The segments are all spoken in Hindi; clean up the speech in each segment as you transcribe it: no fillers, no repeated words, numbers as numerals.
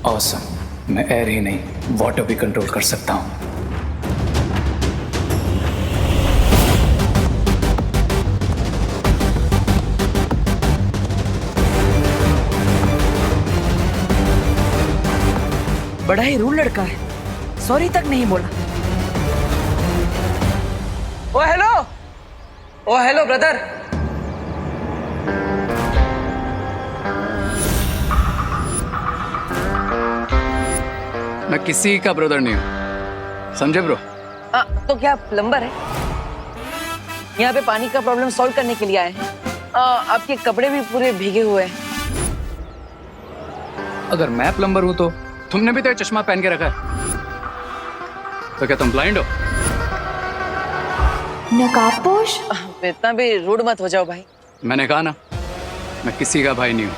ऑसम। मैं एयर ही नहीं वाटर भी कंट्रोल कर सकता हूँ। बड़ा ही रूल लड़का है, सॉरी तक नहीं बोला। ओ हेलो ब्रदर। मैं किसी का ब्रदर नहीं हूँ, समझे ब्रो? तो क्या प्लम्बर है? यहाँ पे पानी का प्रॉब्लम सॉल्व करने के लिए आए हैं। आपके कपड़े भी पूरे भीगे हुए हैं। अगर मैं प्लम्बर हूँ तो तुमने भी तो ये चश्मा पहन के रखा है, तो क्या तुम ब्लाइंड हो? नकाबपोश। इतना भी रूड मत हो जाओ भाई। मैंने कहा ना, मैं किसी का भाई नहीं हूँ।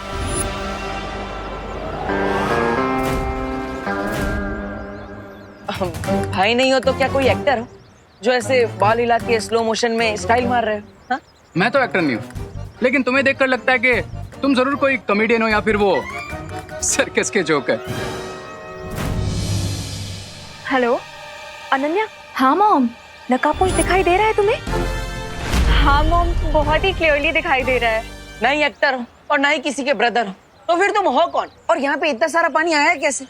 भाई नहीं हो तो क्या कोई एक्टर हो जो ऐसे बाल हिला के स्लो मोशन में स्टाइल मार रहे हो? हाँ? मैं तो एक्टर नहीं हूँ, लेकिन तुम्हें देखकर लगता है कि तुम जरूर कोई कॉमेडियन हो या फिर वो सर्कस के जोक है। हेलो अनन्या। हाँ मॉम, नकाबपोश दिखाई दे रहा है तुम्हें? हाँ मॉम, बहुत ही क्लियरली दिखाई दे रहा है। ना ही एक्टर हो और ना ही किसी के ब्रदर हो, तो फिर तुम हो कौन? और यहाँ पे इतना सारा पानी आया है कैसे?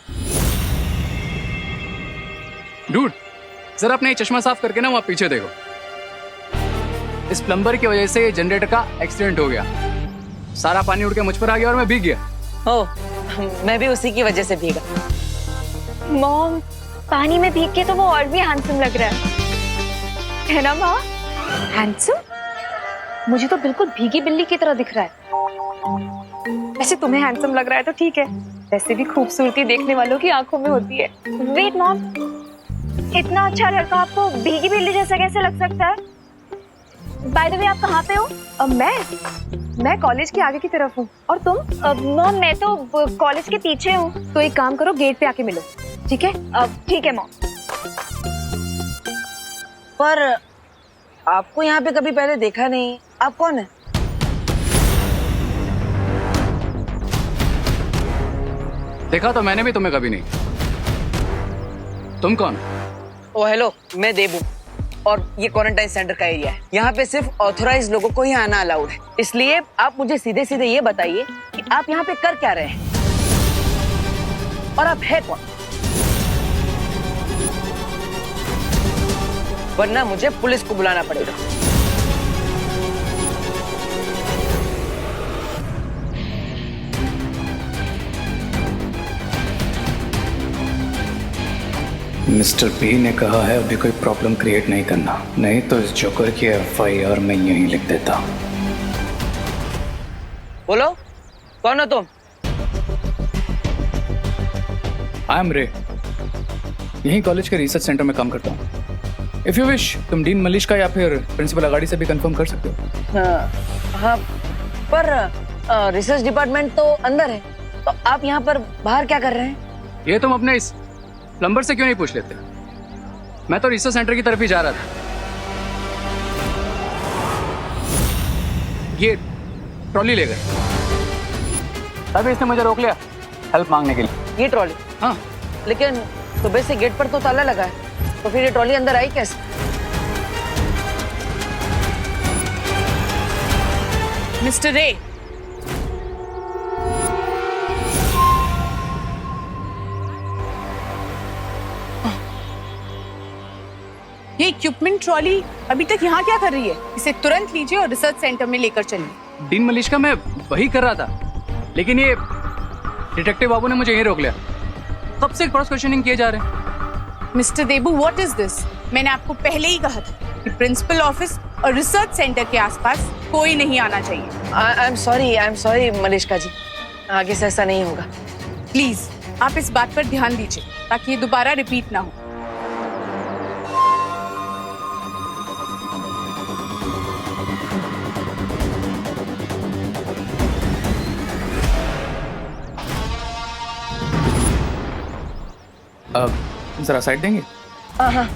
डूड, जरा अपना ये चश्मा साफ करके ना वहाँ पीछे देखो। इस प्लम्बर की वजह से जनरेटर का एक्सीडेंट हो गया, सारा पानी उड़ के मुझ पर आ गया और मैं भीग गया। हो, मैं भी उसी की वजह से भीगा। मॉम, पानी में भीग के तो वो और भी हैंडसम लग रहा है ना माँ? हैंडसम? मुझे तो बिल्कुल भीगी बिल्ली की तरह दिख रहा है। वैसे तुम्हें हैंडसम लग रहा है तो ठीक है, वैसे भी खूबसूरती देखने वालों की आंखों में होती है। वेट मॉम, इतना अच्छा लड़का आपको भीगी बिल्ली जैसा कैसे लग सकता है? बाय द वे, आप कहाँ पे हो? मैं कॉलेज के आगे की तरफ हूँ। और तुम? मॉम, मैं तो कॉलेज के पीछे हूँ। तो एक काम करो, गेट पे आके मिलो, ठीक है? ठीक है मॉम। पर आपको यहाँ पे कभी पहले देखा नहीं, आप कौन है? देखा तो मैंने भी तुम्हें कभी नहीं। तुम कौन? ओ हेलो, मैं देबू और ये क्वारंटाइन सेंटर का एरिया है। यहाँ पे सिर्फ ऑथराइज्ड लोगों को ही आना अलाउड है। इसलिए आप मुझे सीधे सीधे ये बताइए कि आप यहाँ पे कर क्या रहे हैं और आप है कौन? वरना मुझे पुलिस को बुलाना पड़ेगा। मिस्टर पी ने कहा है अभी कोई प्रॉब्लम क्रिएट नहीं करना, नहीं तो इस जोकर की एफआईआर मैं यहीं लिख देता। बोलो, कौन हो तुम? आई एम रे, यहीं कॉलेज के रिसर्च सेंटर में काम करता हूँ। इफ यू विश, तुम डीन मलिश का या फिर प्रिंसिपल अगाड़ी से भी कंफर्म कर सकते हो। हाँ, पर रिसर्च डिपार्टमेंट तो अंदर है, तो आप यहाँ पर बाहर क्या कर रहे हैं? ये तुम अपने इस प्लम्बर से क्यों नहीं पूछ लेते? मैं तो रिसर्च सेंटर की तरफ ही जा रहा था। ये ट्रॉली ले गए, तभी इसने मुझे रोक लिया हेल्प मांगने के लिए। ये ट्रॉली? हाँ, लेकिन सुबह से गेट पर तो ताला लगा है, तो फिर ये ट्रॉली अंदर आई कैसे? मिस्टर रे, ये इक्विपमेंट ट्रॉली अभी तक यहाँ क्या कर रही है? इसे तुरंत लीजिए और रिसर्च सेंटर में लेकर चलिए। डीन मलिश का मैं वही कर रहा था, लेकिन ये डिटेक्टिव बाबू ने मुझे यहीं रोक लिया। कब से क्रॉस क्वेश्चनिंग किए जा रहे हैं। Mister Debu, what is this? मैंने आपको पहले ही कहा था कि प्रिंसिपल ऑफिस और रिसर्च सेंटर के आसपास कोई नहीं आना चाहिए। आई एम सॉरी मलिश्का जी, आगे से ऐसा नहीं होगा। प्लीज आप इस बात पर ध्यान दीजिए ताकि ये दोबारा रिपीट ना हो। अब जरा साइड देंगे? हाँ।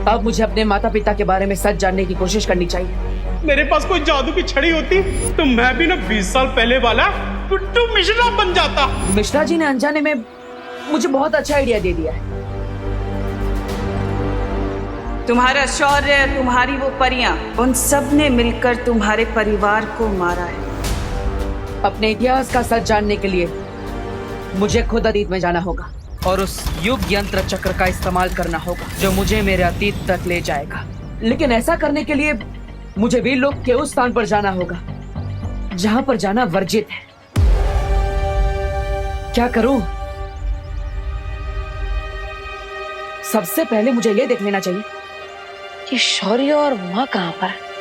अब मुझे अपने माता पिता के बारे में सच जानने की कोशिश करनी चाहिए। मेरे पास कोई जादू की छड़ी होती तो मैं भी ना 20 साल पहले वाला टुट्टू मिश्रा बन जाता। मिश्रा जी ने अनजाने में मुझे बहुत अच्छा आइडिया दे दिया है। तुम्हारा शौर्य, तुम्हारी वो परियां, उन सब ने मिलकर तुम्हारे परिवार को मारा है। अपने इतिहास का सच जानने के लिए मुझे खुद अतीत में जाना होगा और उस युग यंत्र चक्र का इस्तेमाल करना होगा जो मुझे मेरे अतीत तक ले जाएगा। लेकिन ऐसा करने के लिए मुझे वीर लोक के उस स्थान पर जाना होगा जहां पर जाना वर्जित है। क्या करूं? सबसे पहले मुझे यह देख लेना चाहिए कि शौर्य और मां कहां पर है।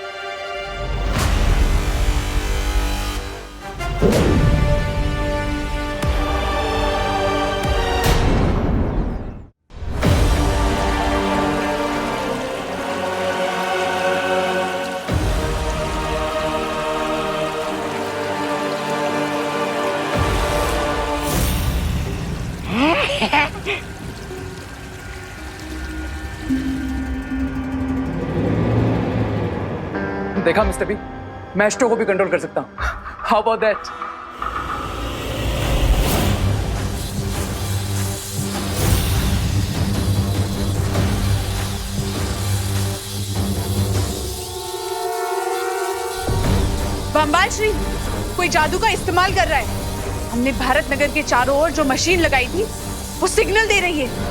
देखा मिस्टर बी, मैं एस्ट्रो को भी कंट्रोल कर सकता हूं। How about that? बम्बाल श्री कोई जादू का इस्तेमाल कर रहा है। हमने भारत नगर के चारों ओर जो मशीन लगाई थी वो सिग्नल दे रही है।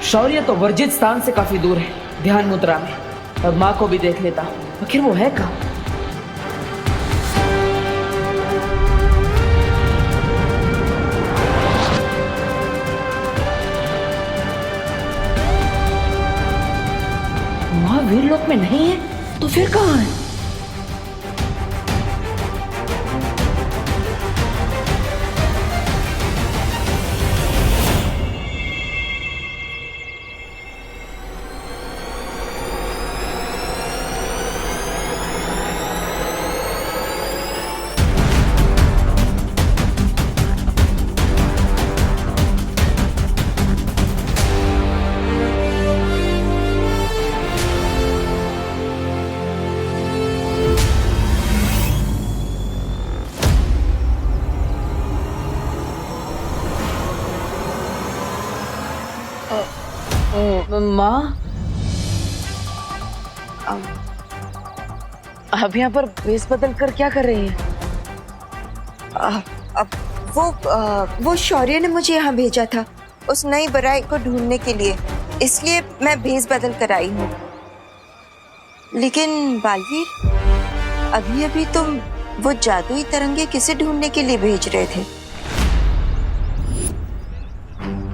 शौर्य तो वर्जित स्थान से काफी दूर है, ध्यान मुद्रा में। अब माँ को भी देख लेता हूँ, आखिर वो है कहाँ? माँ वीरलोक में नहीं है तो फिर कहाँ है? माँ, अब यहाँ पर भेस बदल कर क्या कर रही है? वो शौर्य ने मुझे यहाँ भेजा था उस नई बराई को ढूंढने के लिए, इसलिए मैं भेस बदल कर आई हूँ। लेकिन बालवीर, अभी अभी तुम वो जादुई तरंगे किसे ढूंढने के लिए भेज रहे थे?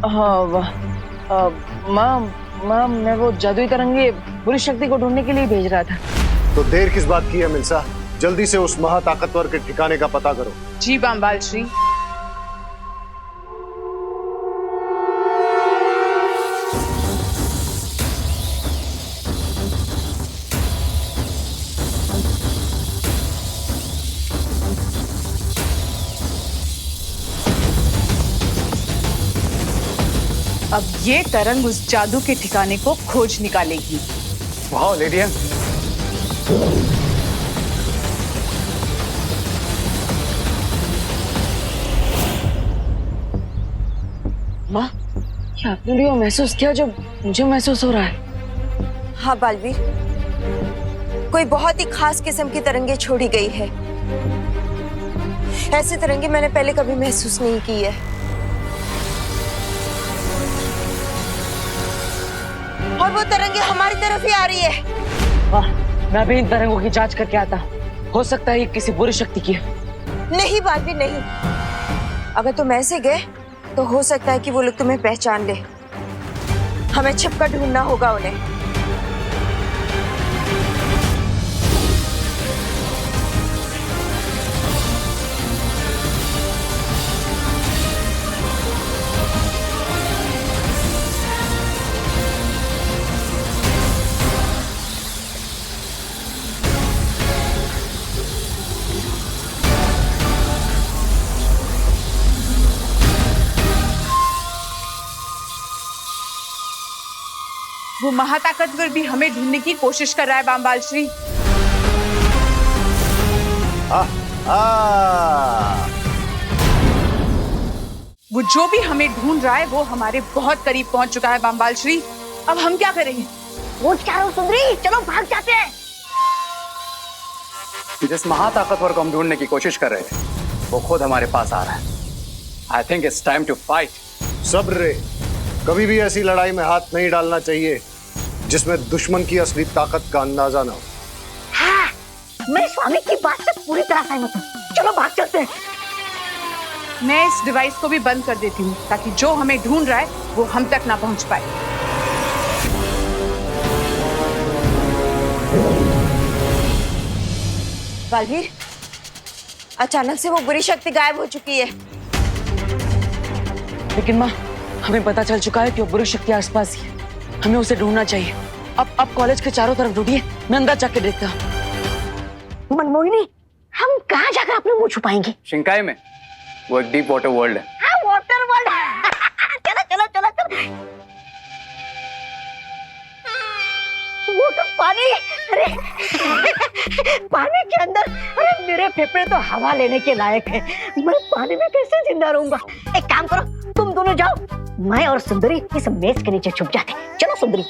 हाँ माँ, मैं वो जादुई तरंगे बुरी शक्ति को ढूंढने के लिए भेज रहा था। तो देर किस बात की है मिल्सा? जल्दी से उस महाताकतवर के ठिकाने का पता करो। जी बम्बाल श्री। अब ये तरंग उस जादू के ठिकाने को खोज निकालेगी। वाह लेडी, माँ, क्या आपने भी वो महसूस किया जो मुझे महसूस हो रहा है? हाँ बालवीर, कोई बहुत ही खास किस्म की तरंगे छोड़ी गई है। ऐसी तरंगे मैंने पहले कभी महसूस नहीं की है। और वो तरंगे हमारी तरफ ही आ रही है। वाह, मैं भी इन तरंगों की जांच करके आता। हो सकता है ये किसी बुरी शक्ति की है। नहीं बालवीर, नहीं। अगर तुम ऐसे गए तो हो सकता है कि वो लोग तुम्हें पहचान ले। हमें छिपकर ढूंढना होगा उन्हें। वो महाताकतवर भी हमें ढूंढने की कोशिश कर रहा है बामबाल श्री। वो जो भी हमें ढूंढ रहा है वो हमारे बहुत करीब पहुंच चुका है बामबाल श्री। अब हम क्या करेंगे? वो क्या रहा सुंदरी, चलो भाग जाते हैं। जिस महाताकतवर को हम ढूंढने की कोशिश कर रहे थे वो खुद हमारे पास आ रहा है। I think it's time to fight. सब्र रे, कभी भी ऐसी लड़ाई में हाथ नहीं डालना चाहिए जिसमें दुश्मन की असली ताकत का अंदाजा ना हो। हाँ, मैं स्वामी की बात से पूरी तरह सहमत हूँ। चलो भाग चलते हैं। मैं इस डिवाइस को भी बंद कर देती हूँ ताकि जो हमें ढूंढ रहा है वो हम तक ना पहुंच पाए। बालवीर, अचानक से वो बुरी शक्ति गायब हो चुकी है। लेकिन माँ, हमें पता चल चुका है कि वो बुरी शक्ति आसपास ही है। हमें उसे ढूंढना चाहिए। अब कॉलेज के चारों तरफ ढूंढिए, मैं अंदर जाके देखता हूँ। मनमोहिनी, हम कहाँ जाकर अपने मुंह छुपाएंगे? शिंकाई में वो एक डीप वाटर वर्ल्ड है। हाँ, वाटर वर्ल्ड। चलो चलो चलो चलो। वो तो पानी, अरे पानी के अंदर, अरे मेरे फेफड़े तो हवा लेने के लायक है। मैं पानी में कैसे जिंदा रहूंगा? एक काम करो, तुम दोनों जाओ, मैं और सुंदरी इस मेज के नीचे छुप जाते। चलो सुंदरी।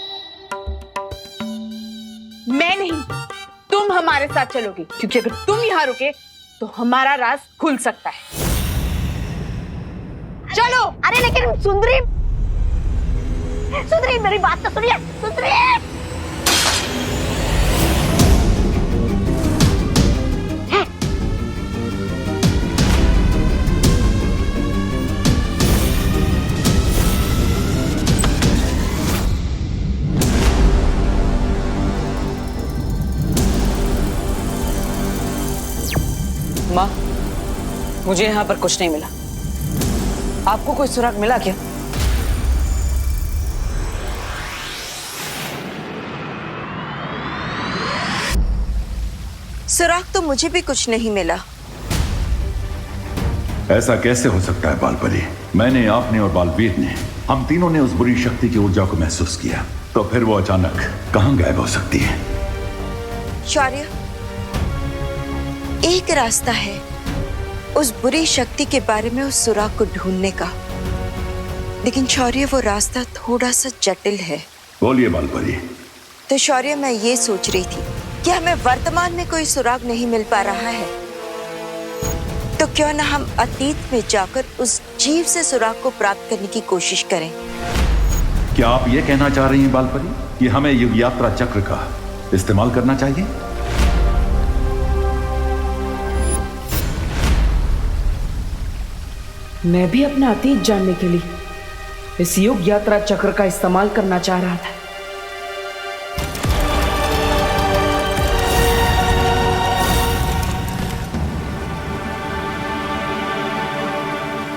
मैं नहीं, तुम हमारे साथ चलोगी, क्योंकि अगर तुम यहाँ रुके तो हमारा राज खुल सकता है। चलो। अरे लेकिन सुंदरी, सुंदरी मेरी बात तो सुनिए। सुंदरी, माँ, मुझे यहाँ पर कुछ नहीं मिला। आपको कोई सुराग मिला क्या? सुराग तो मुझे भी कुछ नहीं मिला। ऐसा कैसे हो सकता है बालपरी? मैंने, आपने और बालवीर ने, हम तीनों ने उस बुरी शक्ति की ऊर्जा को महसूस किया, तो फिर वो अचानक कहां गायब हो सकती है? शौर्य, एक रास्ता है उस बुरी शक्ति के बारे में उस सुराग को ढूंढने का, लेकिन शौर्य वो रास्ता थोड़ा सा जटिल है। बोलिए बालपरी। तो शौर्य, मैं ये सोच रही थी कि हमें वर्तमान में कोई सुराग नहीं मिल पा रहा है, तो क्यों ना हम अतीत में जाकर उस जीव से सुराग को प्राप्त करने की कोशिश करें। क्या आप ये कहना चाह रही हैं बालपरी कि हमें युग यात्रा चक्र का इस्तेमाल करना चाहिए? मैं भी अपना अतीत जानने के लिए इस युग यात्रा चक्र का इस्तेमाल करना चाह रहा था।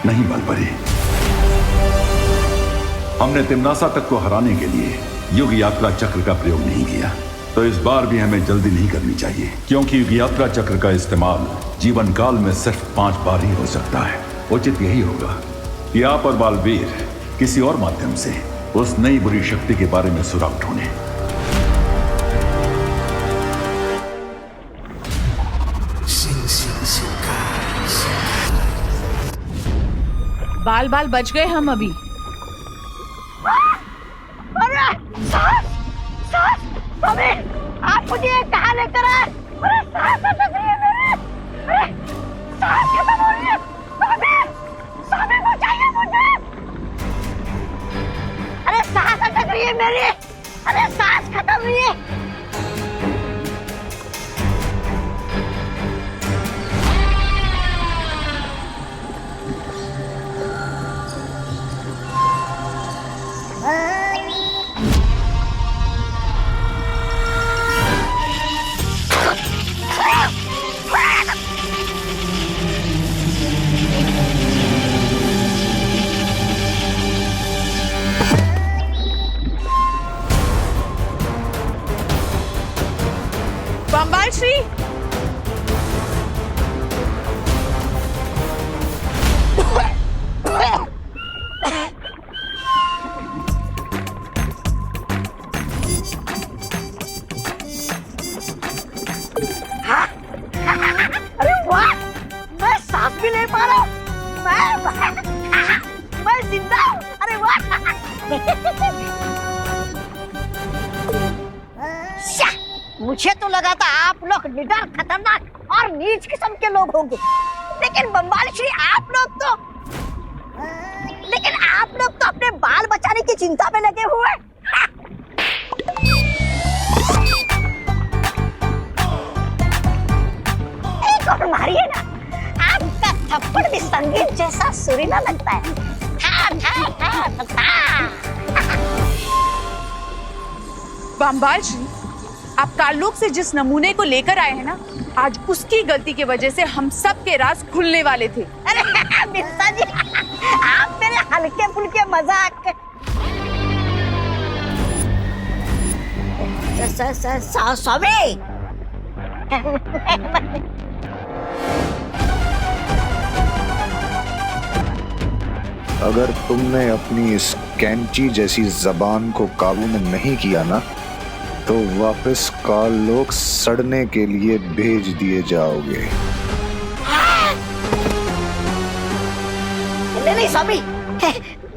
नहीं बालपरी, हमने तिम्नासा तक को हराने के लिए युग यात्रा चक्र का प्रयोग नहीं किया, तो इस बार भी हमें जल्दी नहीं करनी चाहिए, क्योंकि युग यात्रा चक्र का इस्तेमाल जीवन काल में सिर्फ 5 बार ही हो सकता है। उचित यही होगा कि आप और बालवीर किसी और माध्यम से उस नई बुरी शक्ति के बारे में सुराग ढूंढें। बाल बाल बच गए हम अभी। अरे सास, सास, स्वामी, आप मुझे कहाँ लेकर आए? अरे सास अटक रही है मेरी। अरे सास खत्म हो रही है। स्वामी, स्वामी बचाइए मुझे। अरे सास अटक रही है मेरी। अरे सास खत्म हुई है। बम्बाल श्री, नहीं पा रहा हूँ। मैं जिंदा हूँ। अरे वाह। मुझे तो लगा था आप लोग निडर, खतरनाक और नीच किस्म के लोग होंगे, लेकिन बम्बाल श्री आप लोग तो अपने बाल बचाने की चिंता में लगे हुए। एक और मारिए ना, आपका थप्पड़ भी संगीत जैसा सुरीला लगता है। बम्बाल श्री, आप काललोक से जिस नमूने को लेकर आए हैं ना, आज उसकी गलती की वजह से हम सब के राज खुलने वाले थे। अरे मिर्जा जी, आप मेरे हल्के फुल्के मजाक सॉरी। अगर तुमने अपनी इस कैंची जैसी जबान को काबू में नहीं किया ना, तो वापस काललोक सड़ने के लिए भेज दिए जाओगे। नहीं स्वामी,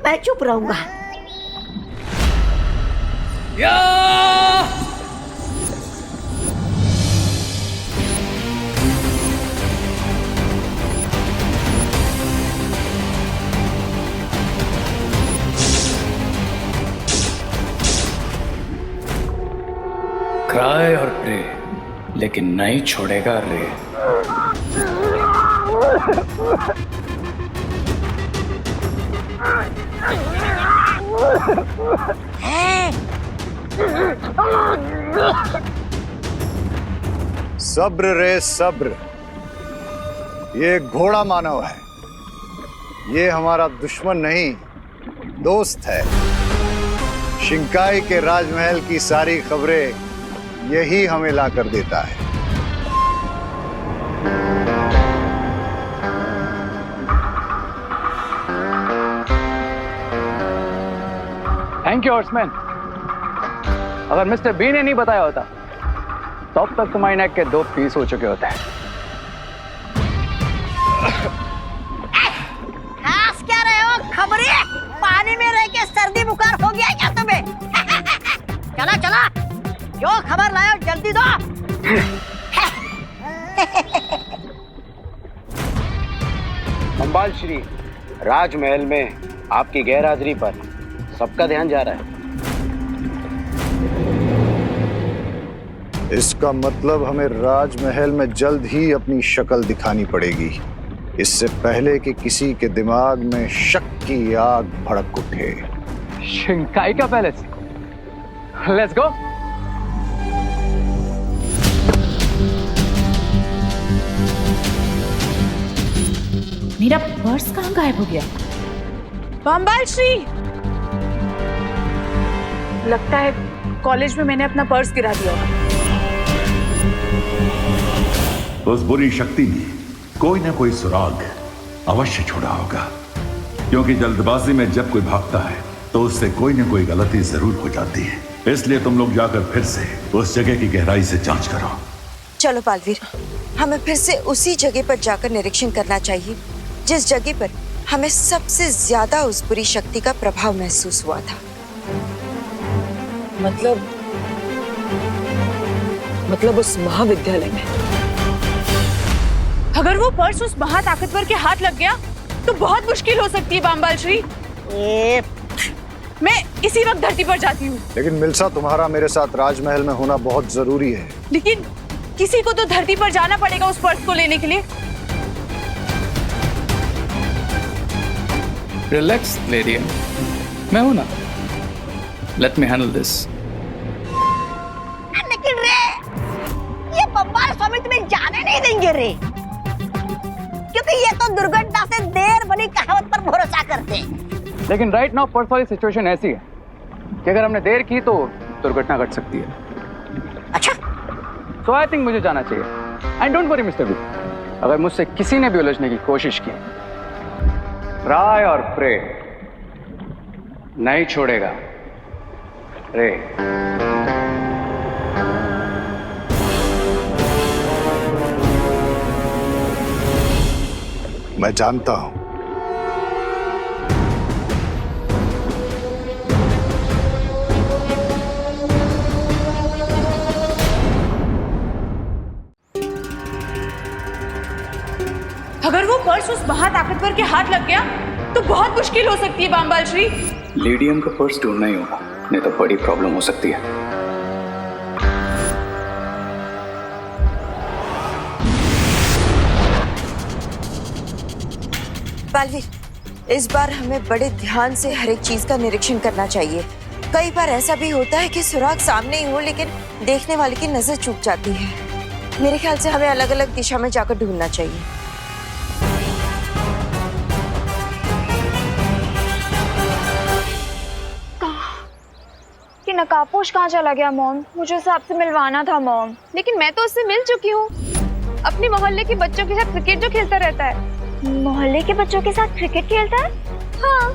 मैं चुप रहूंगा। क्राई और प्रे, लेकिन नहीं छोड़ेगा रे। सब्र रे सब्र, ये घोड़ा मानव है, ये हमारा दुश्मन नहीं दोस्त है। शिंकाई के राजमहल की सारी खबरें यही हमें ला कर देता है। Thank you horseman. अगर मिस्टर बी ने नहीं बताया होता तो अब तक तुम्हारी नेक के 2 पीस हो चुके होते हैं। खास क्या रहे हो खबरी? पानी में रह के सर्दी बुखार हो गया क्या तुम्हें? चला चला, जो खबर लाओ जल्दी दो। बम्बाल श्री, राजमहल में आपकी गैरहाजिरी पर सबका ध्यान जा रहा है। इसका मतलब हमें राजमहल में जल्द ही अपनी शक्ल दिखानी पड़ेगी, इससे पहले कि किसी के दिमाग में शक की आग भड़क उठे। शिंकाई का पैलेस, लेट्स गो। मेरा पर्स कहाँ गायब हो गया? बम्बाल श्री, लगता है कॉलेज में मैंने अपना पर्स गिरा दिया होगा। उस बुरी शक्ति ने कोई ना कोई सुराग अवश्य छोड़ा होगा, क्योंकि जल्दबाजी में जब कोई भागता है तो उससे कोई ना कोई गलती जरूर हो जाती है। इसलिए तुम लोग जाकर फिर से उस जगह की गहराई से जांच करो। चलो बालवीर, हमें फिर से उसी जगह पर जाकर निरीक्षण करना चाहिए जिस जगह पर हमें सबसे ज्यादा उस बुरी शक्ति का प्रभाव महसूस हुआ था। मतलब उस महाविद्यालय में। अगर वो पर्स उस महाताकतवर के हाथ लग गया तो बहुत मुश्किल हो सकती है बम्बाल श्री। मैं इसी वक्त धरती पर जाती हूँ। लेकिन मिल्सा, तुम्हारा मेरे साथ राजमहल में होना बहुत जरूरी है। लेकिन किसी को तो धरती पर जाना पड़ेगा उस पर्स को लेने के लिए। रिलैक्स लेडी, मैं हूं ना, लेट मी हैंडल दिस। लेकिन रे, ये बम्बाल स्वामी तुम्हें जाने नहीं देंगे रे, क्योंकि ये तो दुर्घटना से देर बनी कहावत पर भरोसा करते हैं। लेकिन राइट नाउ पर्स वाली सिचुएशन ऐसी है कि अगर हमने देर की तो दुर्घटना घट सकती है। अच्छा, सो आई थिंक मुझे जाना चाहिए। And don't worry mister B, अगर मुझसे किसी ने भी उलझने की कोशिश की, ट्राई और प्रे, नहीं छोड़ेगा रे। मैं जानता हूं। अगर वो पर्स उस महाताकतवर के हाथ लग गया तो बहुत मुश्किल हो सकती है बामबाल श्री। लेडियम का पर्स ढूंढना ही होगा, नहीं तो बड़ी प्रॉब्लम हो सकती है। बालवीर, इस बार हमें बड़े ध्यान से हर एक चीज का निरीक्षण करना चाहिए। कई बार ऐसा भी होता है कि सुराग सामने ही हो लेकिन देखने वाले की नजर चूक जाती है। मेरे ख्याल से हमें अलग अलग दिशा में जाकर ढूंढना चाहिए। कि नकाबपोश कहाँ चला गया मॉम? मुझे उससे आपसे मिलवाना था मॉम। लेकिन मैं तो उससे मिल चुकी हूँ। अपने मोहल्ले के बच्चों के साथ क्रिकेट जो खेलता रहता है। मोहल्ले के बच्चों के साथ क्रिकेट खेलता है? हाँ।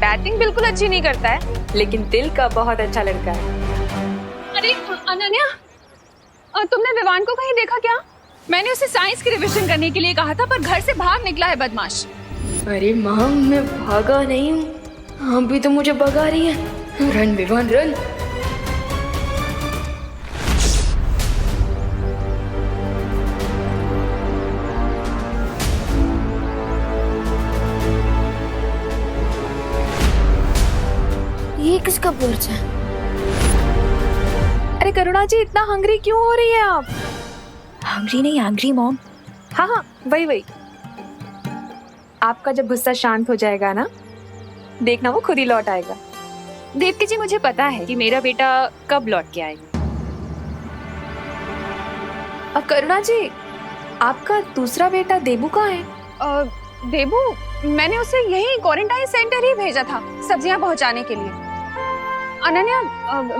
बैटिंग बिल्कुल अच्छी नहीं करता है, लेकिन दिल का बहुत अच्छा लड़का है। अरे अनन्या, तुमने विवान को कहीं देखा क्या? मैंने उसे साइंस की रिवीजन करने के लिए कहा था, पर घर से भाग निकला है बदमाश। अरे माँ, मैं भागा नहीं हूँ, आप भी तो मुझे भगा रही है। Run Vivaan run. ये किसका पर्स है? अरे करुणा जी, इतना हंग्री क्यों हो रही है आप? हंग्री नहीं, एंग्री मॉम। हाँ हाँ, वही। आपका जब गुस्सा शांत हो जाएगा ना, देखना वो खुद ही लौट आएगा। देवकी जी, मुझे पता है कि मेरा बेटा कब लौट के आएगा। अब करुणा जी, आपका दूसरा बेटा देबू कहाँ है? देबू, मैंने उसे यही क्वारंटाइन सेंटर ही भेजा था सब्जियां पहुंचाने के लिए। अनन्या,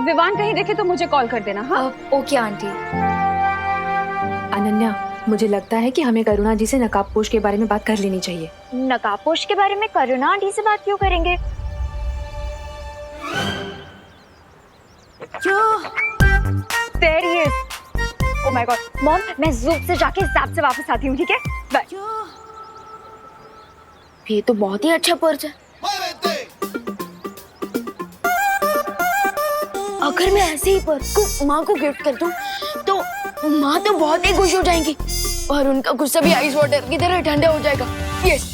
विवान कहीं देखे तो मुझे कॉल कर देना। हाँ ओके आंटी। अनन्या, मुझे लगता है कि हमें करुणा जी से नकाबपोश के बारे में बात कर लेनी चाहिए। नकाबपोश के बारे में करुणा आंटी से बात क्यों करेंगे? There he is. Oh my God, Mom, मैं ज़ूम से जाके हिसाब से वापस आती हूँ, ठीक है? बाय। ये तो बहुत ही अच्छा पर्स है। अगर मैं ऐसे ही पर्स को माँ को गिफ्ट कर दूँ, तो माँ तो बहुत ही खुश हो जाएंगी और उनका गुस्सा भी आइस वाटर की तरह ठंडा हो जाएगा। यस।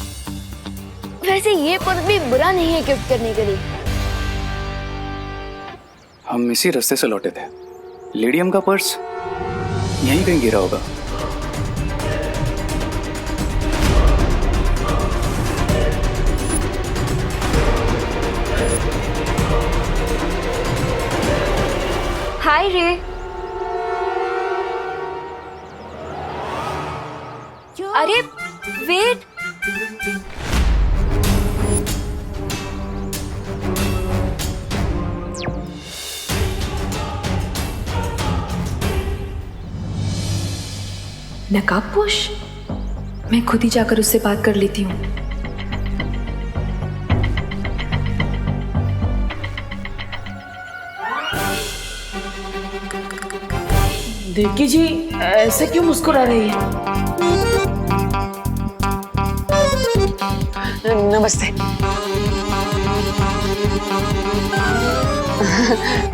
वैसे ये पर्स भी बुरा नहीं है गिफ्ट करने के लिए। हम इसी रास्ते से लौटे थे। लेडियम का पर्स यहीं कहीं गिरा होगा। हाय रे। अरे वेट, नकाबपोश? मैं खुद ही जाकर उससे बात कर लेती हूँ। देवकी जी, ऐसे क्यों मुस्कुरा रही है? नमस्ते।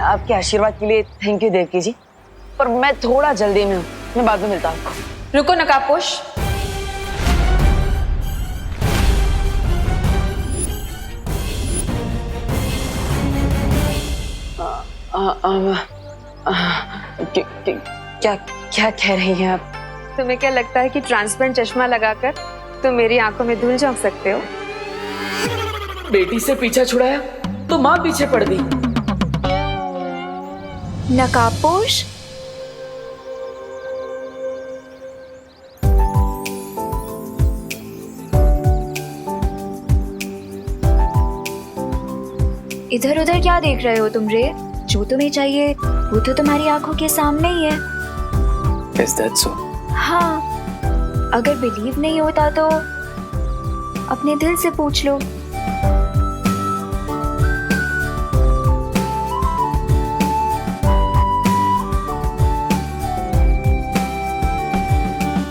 आपके आशीर्वाद के लिए थैंक यू देवकी जी, पर मैं थोड़ा जल्दी में हूँ, मैं बाद में मिलता हूँ आपको। रुको नकाबपोश। क्या कह रही हैं आप? तुम्हें क्या लगता है कि ट्रांसपेरेंट चश्मा लगाकर तुम मेरी आंखों में धूल झोंक सकते हो? बेटी से पीछा छुड़ाया तो माँ पीछे पड़ गई। नकाबपोश, इधर उधर क्या देख रहे हो तुम रे? जो तुम्हें चाहिए वो तो तुम्हारी आंखों के सामने ही है। Is that so? हाँ, अगर बिलीव नहीं होता तो अपने दिल से पूछ लो।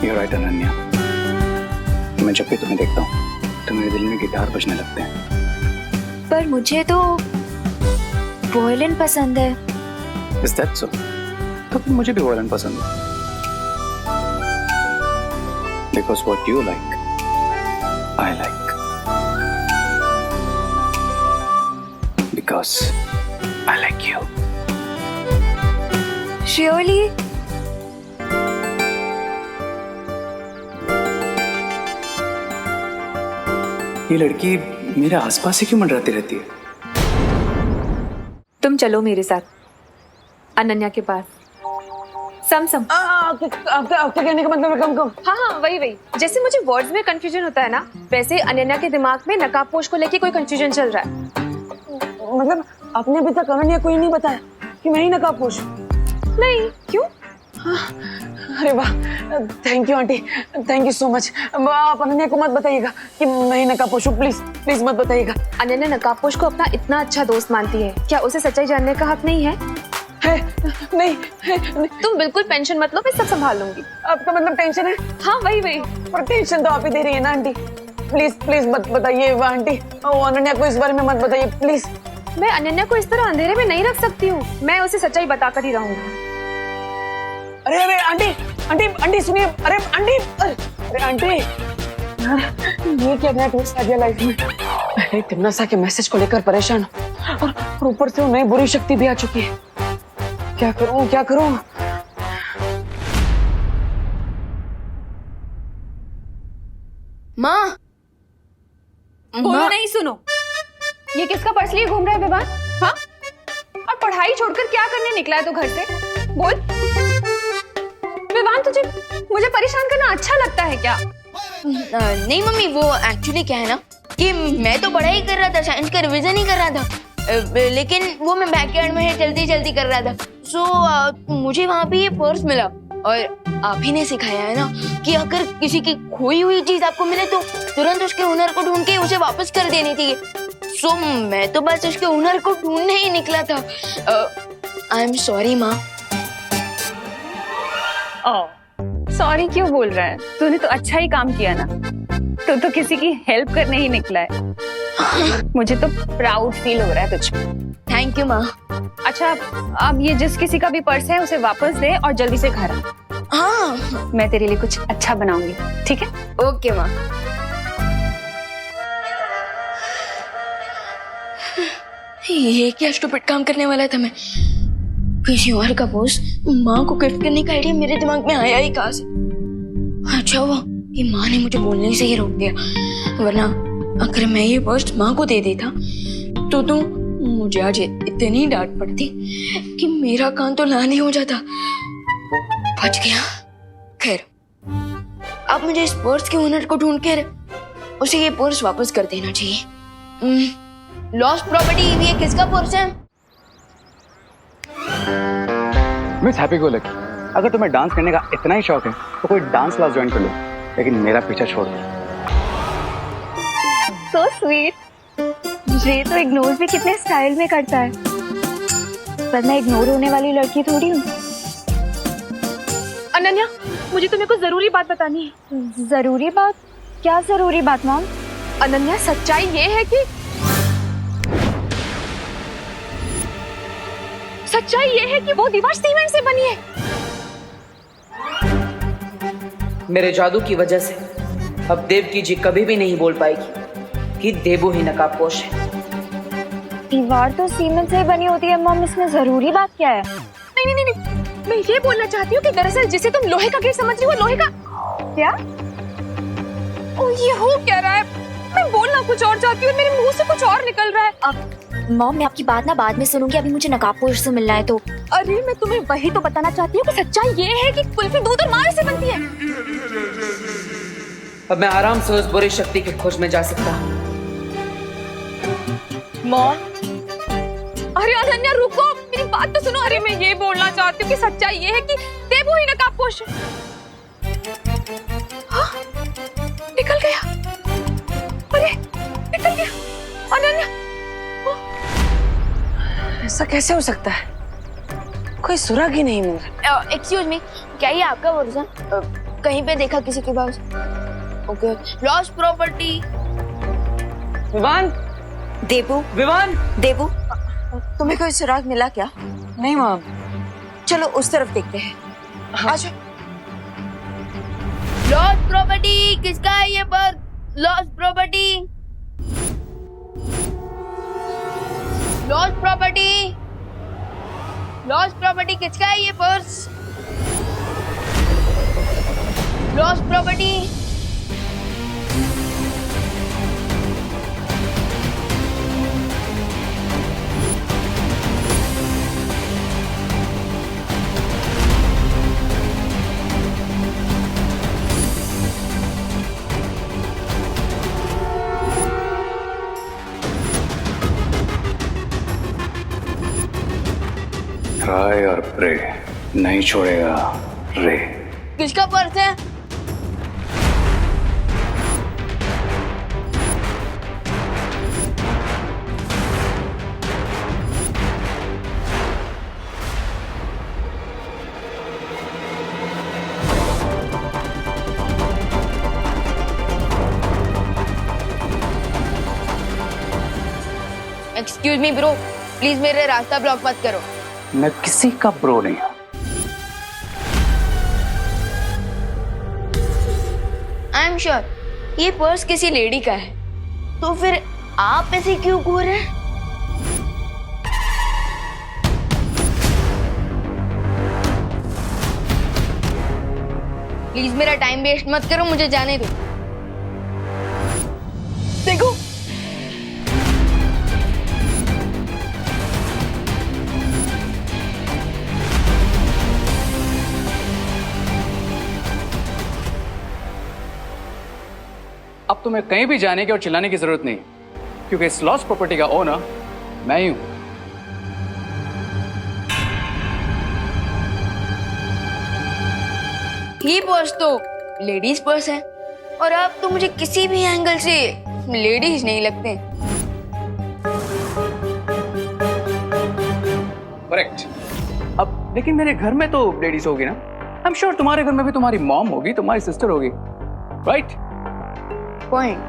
You're right, Ananya. मैं जब भी तुम्हें देखता हूँ तो मेरे दिल में गिटार बजने लगते हैं। पर मुझे तो वॉयलिन पसंद है। Is that so? तो फिर मुझे भी वॉयलिन पसंद है। Because what you like, I like. Because I like you. Surely? ये लड़की मेरे आसपास ही क्यों मंडराती रहती है? तुम चलो मेरे साथ अनन्या के पास। सम आपके कहने का मतलब है कम। हाँ वही जैसे मुझे वर्ड्स में कंफ्यूजन होता है ना, वैसे अनन्या के दिमाग में नकाबपोश को लेके कोई कंफ्यूजन चल रहा है। मतलब आपने अभी तक अनन्या को ही नहीं बताया कि मैं ही नकाबपोश? नहीं, क्यों? अरे वाह, thank you aunty, thank you so much. आप अनन्या को मत बताइएगा कि मैं ही नकाबपोश हूँ, प्लीज मत बताइएगा। अनन्या नकाबपोश को अपना इतना अच्छा दोस्त मानती है, क्या उसे सच्चाई जानने का हक नहीं है? नहीं। तुम बिल्कुल टेंशन मत लो, मैं सब संभाल लूंगी। आपका मतलब टेंशन है? हाँ वही। पर टेंशन तो आप ही दे रही है ना आंटी। प्लीज मत बताइए आंटी, अनन्या को इस बारे में मत बताइए प्लीज। मैं अनन्या को इस तरह अंधेरे में नहीं रख सकती हूँ, मैं उसे सच्चाई बताकर ही रहूंगी। अरे आंटी सुनिए। अरे आंटी ये क्या नया ट्विस्ट आ गया लाइफ में। पहले तिमनासा के मैसेज को लेकर परेशान और ऊपर से वो नई बुरी शक्ति भी आ चुकी है। क्या करूं? माँ, बोलो नहीं, सुनो। ये किसका पर्स लिए घूम रहा है विवान? हाँ? और पढ़ाई छोड़कर क्या करने निकला है तू घर से? बोल। विवान, तुझे मुझे परेशान करना अच्छा लगता है क्या? नहीं मम्मी, वो एक्चुअली क्या है ना कि मैं तो पढ़ाई कर रहा था, साइंस का रिवीजन ही कर रहा था, लेकिन वो मैं बैकयार्ड में जल्दी कर रहा था। सो मुझे वहाँ पे ये पर्स मिला और आप ही ने सिखाया है ना कि अगर किसी की खोई हुई चीज आपको मिले तो तुरंत उसके हुनर को ढूंढ के उसे वापस कर देनी थी। सो मैं तो बस उसके हुनर को ढूंढने ही निकला था। आई एम सॉरी माँ। सॉरी क्यों बोल रहा है? तूने तो अच्छा ही काम किया ना, तू तो किसी की हेल्प करने ही निकला है। मुझे तो प्राउड फील हो रहा है तुझ पे। थैंक यू माँ। अच्छा, अब ये जिस किसी का भी पर्स है उसे वापस दे और जल्दी से घर आ। हाँ, मैं तेरे लिए कुछ अच्छा बनाऊंगी, ठीक है? ओके माँ। ये क्या स्टूपिड काम करने वाला था मैं। किसी और का पर्स माँ को गिफ्ट करने का आइडिया मेरे दिमाग में आया ही कहाँ से? अच्छा हुआ कि माँ ने मुझे बोलने से ही रोक दिया, वरना अगर मैं ये पर्स माँ को दे देता तो मुझे आज इतनी डांट पड़ती कि मेरा कान तो लाल ही हो जाता। बच गया। खैर, अब मुझे इस पर्स के ओनर को ढूंढ कर उसे ये पर्स वापस कर देना चाहिए। लॉस्ट प्रॉपर्टी, ये किसका पर्स है? मिस हैप्पी गो लकी, अगर तुम्हें डांस करने का इतना ही शौक है तो कोई डांस क्लास ज्वाइन कर लो, लेकिन मेरा पीछा छोड़ दो। So sweet। ये तो इग्नोर भी कितने स्टाइल में करता है, पर मैं इग्नोर होने वाली लड़की थोड़ी हूँ। अनन्या, मुझे तुम्हें कुछ जरूरी बात बतानी है। जरूरी बात? क्या जरूरी बात मॉम? अनन्या, सच्चाई ये है कि वो दीवार सीमेंट से बनी है। मेरे जादू की वजह से अब देवकी जी कभी भी नहीं बोल पाएगी कि देवू ही नकाबपोश है। दीवार तो सीमेंट से बनी होती है मॉम, इसमें जरूरी बात क्या है? नहीं, मैं ये बोलना चाहती हूँ कि दरअसल जिसे तुम लोहे का गेट समझ रही हो, लोहे का क्या? ओ, ये हो क्या रहा है? मैं बोलना कुछ और चाहती हूँ, मेरे मुंह से कुछ और निकल रहा है। अब मॉम, मैं आपकी बात ना बाद में सुनूंगी, अभी मुझे नकाबपोश से मिलना है तो। अरे मैं तुम्हें वही तो बताना चाहती हूँ कि सच्चाई ये है कि कुल्फी दूध और मावे से बनती है। अब मैं आराम से उस बुरी शक्ति की खोज में जा सकता हूँ। मॉम, अरे अनन्या रुको, मेरी बात तो सुनो। अरे मैं ये बोलना चाहती हूँ कि सच्चाई ये है कि देवू ही नकाबपोश है। हाँ, निकल गया। अरे निकल गया अनन्या। ऐसा कैसे हो सकता है? कोई सुराग ही नहीं मिल रहा। एक्सक्यूज मी, क्या ये आपका वर्जन कहीं पे देखा किसी के पास? Okay lost property. Vivan, Debu, Vivan, Debu, तुम्हें कोई सुराग मिला क्या? नहीं माँ। चलो उस तरफ देखते हैं। आजा। लॉस्ट प्रॉपर्टी किसका है ये purse? Lost property, lost property, lost property किसका है ये पर्स? Lost property. ट्राई और प्रे, नहीं छोड़ेगा रे। किसका पर्स है? एक्सक्यूज मी ब्रो, प्लीज मेरे रास्ता ब्लॉक मत करो। मैं किसी का प्रो नहीं हूं। आई एम श्योर ये पर्स किसी लेडी का है, तो फिर आप ऐसे क्यों घूर रहे हैं? प्लीज मेरा टाइम वेस्ट मत करो, मुझे जाने दो। देखो अब तुम्हें कहीं भी जाने की और चिल्लाने की जरूरत नहीं, क्योंकि इस लॉस्ट प्रॉपर्टी का ओनर मैं ही हूं। ये पर्स तो लेडीज पर्स है और आप तो मुझे किसी भी एंगल से लेडीज नहीं लगते। करेक्ट। अब लेकिन मेरे घर में तो लेडीज होगी ना। आई एम श्योर तुम्हारे घर में भी तुम्हारी मॉम होगी, तुम्हारी सिस्टर होगी, राइट? पॉइंट।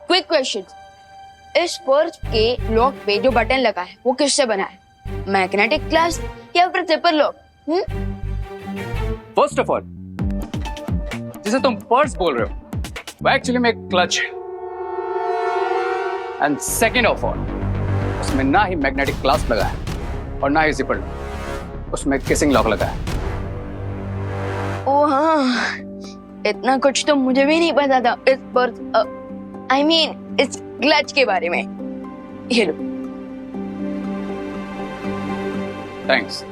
क्विक क्वेश्चन, इस पर्स के लॉक पे जो बटन लगा है वो किससे बना है? मैग्नेटिक ग्लास या फिर zipper lock? First of all, जिसे तुम पर्स बोल रहे हो वो एक्चुअली में एक क्लच है। एंड सेकेंड ऑफ ऑल, उसमें ना ही मैग्नेटिक ग्लास लगा है और ना ही जिपर लॉक, उसमें किसिंग लॉक लगा है। ओ हाँ, इतना कुछ तो मुझे भी नहीं पता था इस पर्स आई मीन इस क्लच के बारे में। ये लो। थैंक्स।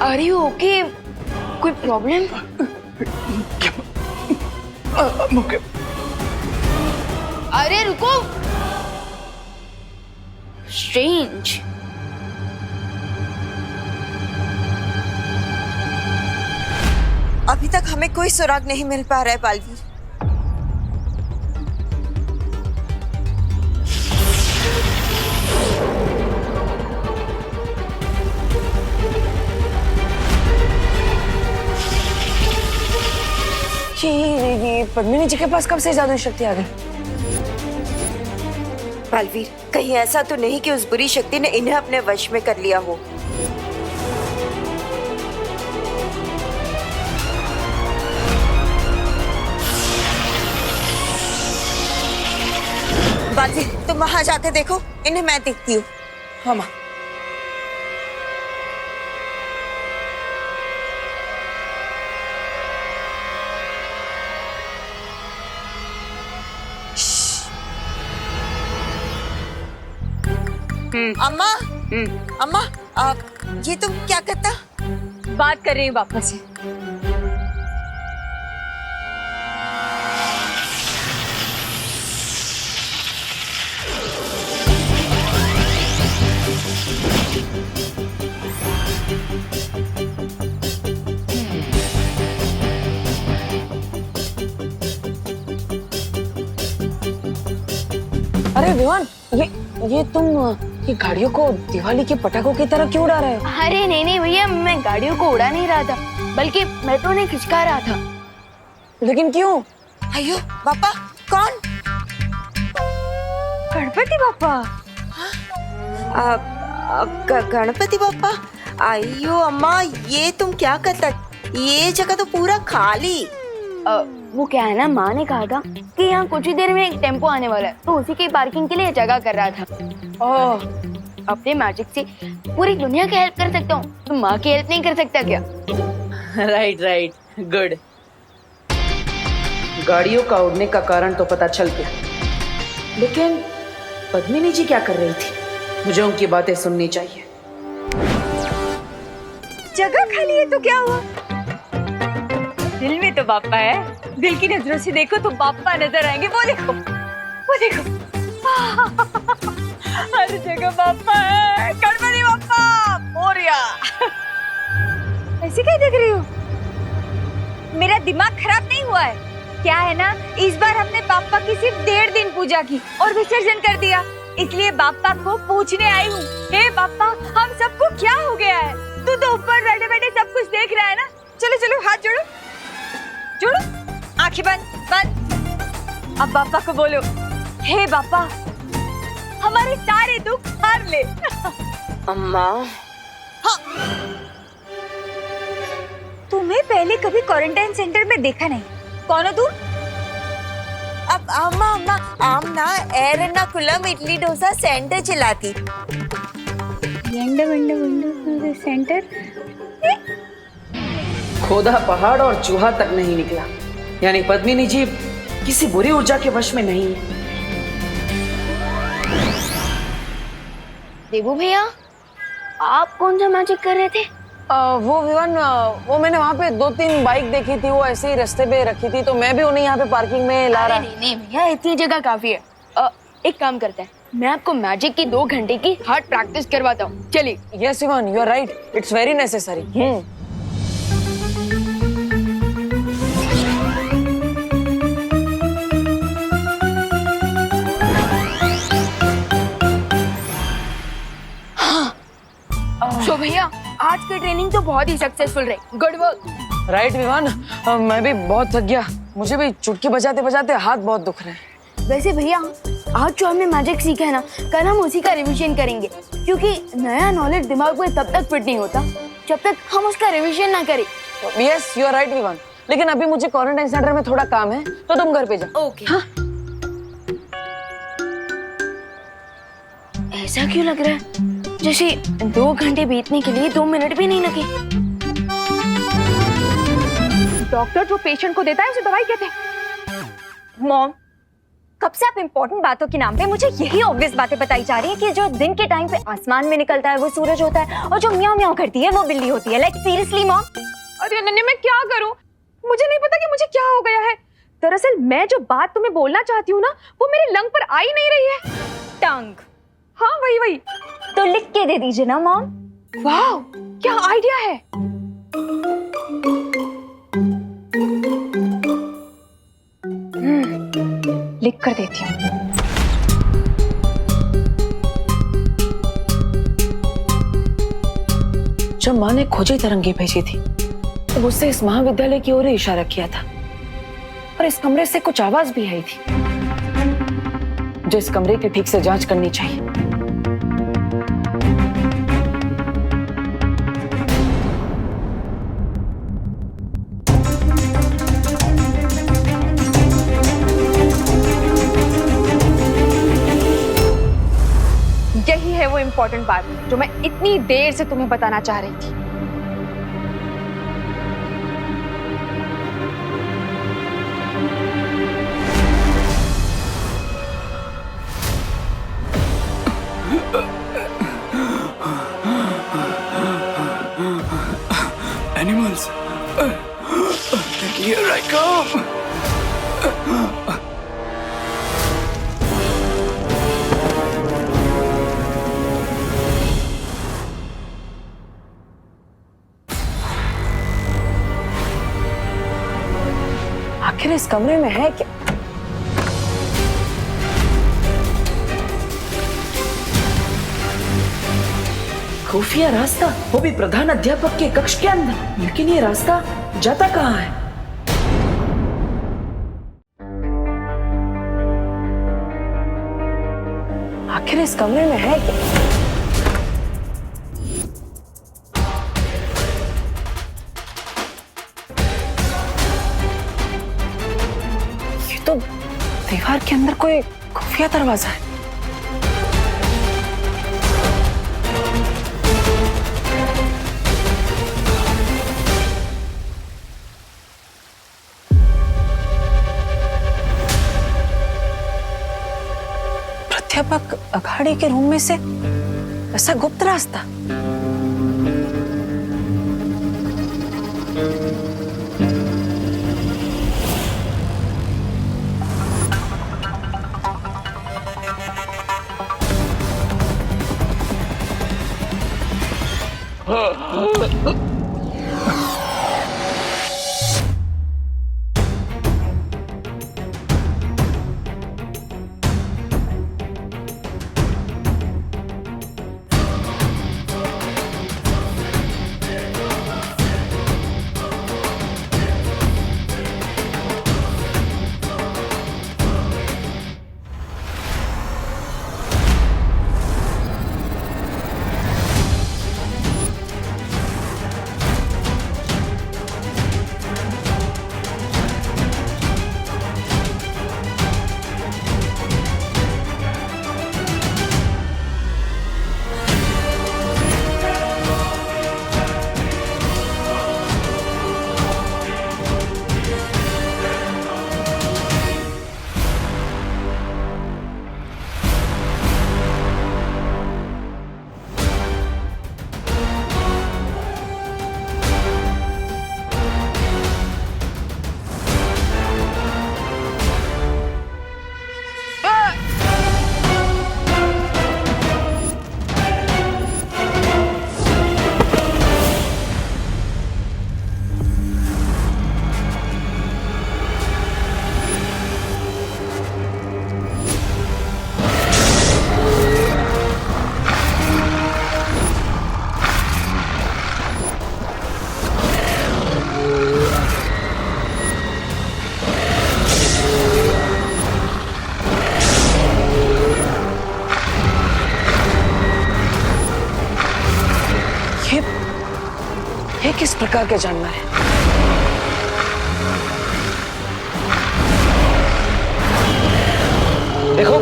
Are you okay? कोई प्रॉब्लम? ओके। अरे रुको, स्ट्रेंज। अभी तक हमें कोई सुराग नहीं मिल पा रहा है बालवीर। ये पद्मिनी जी के पास कब से जादू शक्ति आ गई? बालवीर, कहीं ऐसा तो नहीं कि उस बुरी शक्ति ने इन्हें अपने वश में कर लिया हो? बालवीर, तुम वहां जाकर देखो, इन्हें मैं देखती हूँ। हाँ माँ। अम्मा, अम्मा, ये तुम क्या करता? बात कर रही हूँ पापा से। अरे विवान, ये तुम ये गाड़ियों को दिवाली के पटाखों की तरह क्यों उड़ा रहे हो? अरे नहीं नहीं भैया, मैं गाड़ियों को उड़ा नहीं रहा था, बल्कि मेट्रो ने खिंचका रहा था। लेकिन क्यों? अयो पापा, कौन? गणपति बापा। गणपति बापा? अयो अम्मा, ये तुम क्या करता? ये जगह तो पूरा खाली। वो क्या है ना, माँ ने कहा था कि यहाँ कुछ ही देर में एक टेम्पो आने वाला है, तो उसी की पार्किंग के लिए जगह कर रहा था। ओह, अपने मैजिक से पूरी दुनिया की हेल्प कर सकता हूँ, तो माँ की हेल्प नहीं कर सकता क्या? Right, good. गाड़ियों का उड़ने का कारण तो पता चल गया, लेकिन पद्मिनी जी क्या कर रही थी? मुझे उनकी बातें सुननी चाहिए। जगह खाली है तो क्या हुआ? दिल में तो बापा है, दिल की नजरों से देखो तो बापा नजर आएंगे। वो देखो, वो देखो, हर जगह बापा है। गणपति बापा मोरिया। ऐसे क्या देख रही हो? मेरा दिमाग खराब नहीं हुआ है क्या? है ना, इस बार हमने बापा की सिर्फ 1.5 दिन पूजा की और विसर्जन कर दिया, इसलिए बापा को पूछने आई हूँ। हे बापा, हम सबको क्या हो गया है? तू तो ऊपर बैठे बैठे सब कुछ देख रहा है ना। चलो चलो, हाथ जोड़ो, जोड़ो, आंखें बंद। अब बापा को बोलो, हे बापा, हमारे सारे दुख हार ले। अम्मा, हाँ। तुम्हें पहले कभी क्वारंटाइन सेंटर में देखा नहीं, कौन हो तू? अब अम्मा आमना एर्नाकुलम इडली डोसा सेंटर चलाती। सेंटर? खोदा पहाड़ और चूहा तक नहीं निकला, यानी पद्मिनी जी किसी बुरी ऊर्जा के वश में नहीं है। देबू भैया, आप कौन सा मैजिक कर रहे थे? वो विवान, वो मैंने वहाँ पे 2-3 बाइक देखी थी, वो ऐसे ही रास्ते पे रखी थी, तो मैं भी उन्हें यहाँ पे पार्किंग में ला रहा। नहीं भैया, इतनी जगह काफी है। एक काम करते हैं, मैं आपको मैजिक की 2 घंटे की हार्ड प्रैक्टिस करवाता हूँ, चलिए। Yes Vivaan, you are right, it's very necessary. तो भैया, आज की ट्रेनिंग तो बहुत ही सक्सेसफुल रही, गुड वर्क। राइट विवान, मैं भी बहुत थक गया, मुझे भी चुटकी बजाते बजाते हाथ बहुत दुख रहे हैं। वैसे भैया, आज जो हमने मैजिक सीखा है ना, कल हम उसी का रिवीजन करेंगे, क्योंकि नया नॉलेज दिमाग में तब तक फिट नहीं होता जब तक हम उसका रिवीजन ना करें। Yes, you are right Vivaan, लेकिन अभी मुझे क्वारंटाइन सेंटर में थोड़ा काम है, तो तुम घर पे जाओ। ओके। हाँ? ऐसा क्यों लग रहा है जैसे 2 घंटे बीतने के लिए 2 मिनट भी नहीं लगे? डॉक्टर जो पेशेंट को देता है उसे दवाई कहते हैं। मॉम, कब से आप इम्पोर्टेंट बातों के नाम पे मुझे यही ऑब्वियस बातें बताई जा रही है कि जो दिन के टाइम पे आसमान में निकलता है वो सूरज होता है, और जो म्याऊं म्याऊं करती है वो बिल्ली होती है। Like seriously mom. अरे अनन्या, मैं क्या करूं? मुझे नहीं पता कि मुझे क्या हो गया है। दरअसल मैं जो बात तुम्हें बोलना चाहती हूँ ना, वो मेरे लंग पर आ ही नहीं रही है। टंग? हाँ, वही। तो लिख के दे दीजिए ना मॉम। वाह, क्या आइडिया है। लिख कर देती हूँ। जब माँ ने खोजी तरंगी भेजी थी, तो उससे इस महाविद्यालय की ओर इशारा किया था, और इस कमरे से कुछ आवाज भी आई थी, जो इस कमरे की ठीक से जांच करनी चाहिए। यही है वो इम्पोर्टेंट बात जो मैं इतनी देर से तुम्हें बताना चाह रही थी। Animals, here I come. इस कमरे में है क्या? खुफिया रास्ता, वो भी प्रधान अध्यापक के कक्ष के अंदर। लेकिन ये रास्ता जाता कहाँ है? आखिर इस कमरे में है क्या? ये तो दीवार के अंदर कोई खुफिया दरवाजा है। प्राध्यापक अखाड़े के रूम में से ऐसा गुप्त रास्ता? ये किस प्रकार के जानवर है? देखो,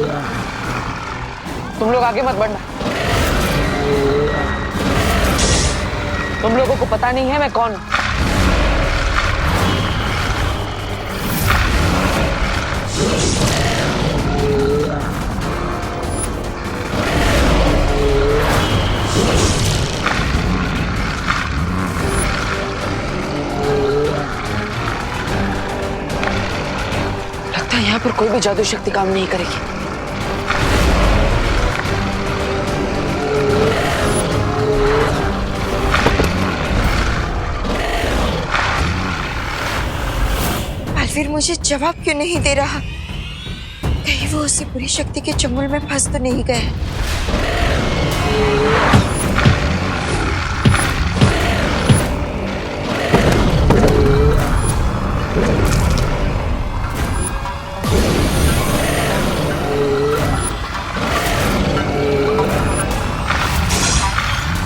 तुम लोग आगे मत बढ़ना। तुम लोगों को पता नहीं है मैं कौन हूं। यहाँ पर कोई भी जादू शक्ति काम नहीं करेगी। अलवीर मुझे जवाब क्यों नहीं दे रहा? कहीं वो उसी बुरी शक्ति के चंगुल में फंस तो नहीं गए?